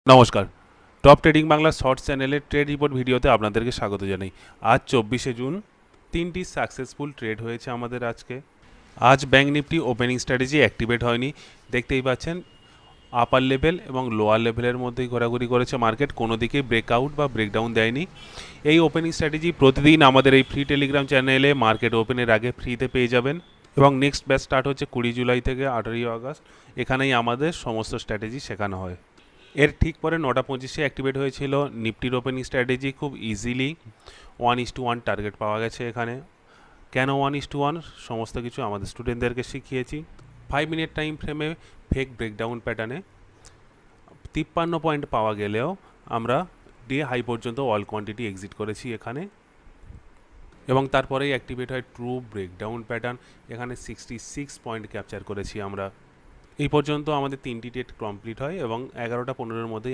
নমস্কার, top trading Bangla shorts চ্যানেলের trade report ভিডিওতে আপনাদেরকে স্বাগত জানাই। আজ 24শে জুন, 3টি সাকসেসফুল ট্রেড হয়েছে আমাদের আজকে। আজ bank Nifty opening strategy activate হয়নি, দেখতেই পাচ্ছেন আপার লেভেল এবং লোয়ার লেভেলের মধ্যেই ঘোরাঘুরি করেছে মার্কেট, কোনো দিকে ব্রেকআউট বা ব্রেকডাউন দেয়নি। এই ওপেনিং স্ট্র্যাটেজি প্রতিদিন আমাদের এই ফ্রি টেলিগ্রাম চ্যানেলে মার্কেট ওপেনের আগে ফ্রিতে পেয়ে যাবেন, এবং নেক্সট ব্যাচ স্টার্ট হচ্ছে 20 জুলাই থেকে 18ই আগস্ট। এখানেই আমাদের সমস্ত স্ট্র্যাটেজি শেখানো হয়। এর ঠিক পরে 9:25-এ অ্যাক্টিভেট হয়েছিল নিফটির ওপেনিং স্ট্র্যাটেজি। খুব ইজিলি 1:1 টার্গেট পাওয়া গেছে এখানে। কেন 1:1? সমস্ত কিছু আমাদের স্টুডেন্টদেরকে শিখিয়েছি। 5 মিনিট টাইম ফ্রেমে ফেক ব্রেকডাউন প্যাটার্নে 53 পয়েন্ট পাওয়া গেলেও আমরা ডে হাই পর্যন্ত অল কোয়ান্টিটি এক্সিট করেছি এখানে, এবং তারপরেই অ্যাক্টিভেট হয় ট্রু ব্রেকডাউন প্যাটার্ন। এখানে 66 পয়েন্ট ক্যাপচার করেছি আমরা। এই পর্যন্ত আমাদের 3টি ট্রেড কমপ্লিট হয় এবং 11টা 15-এর মধ্যেই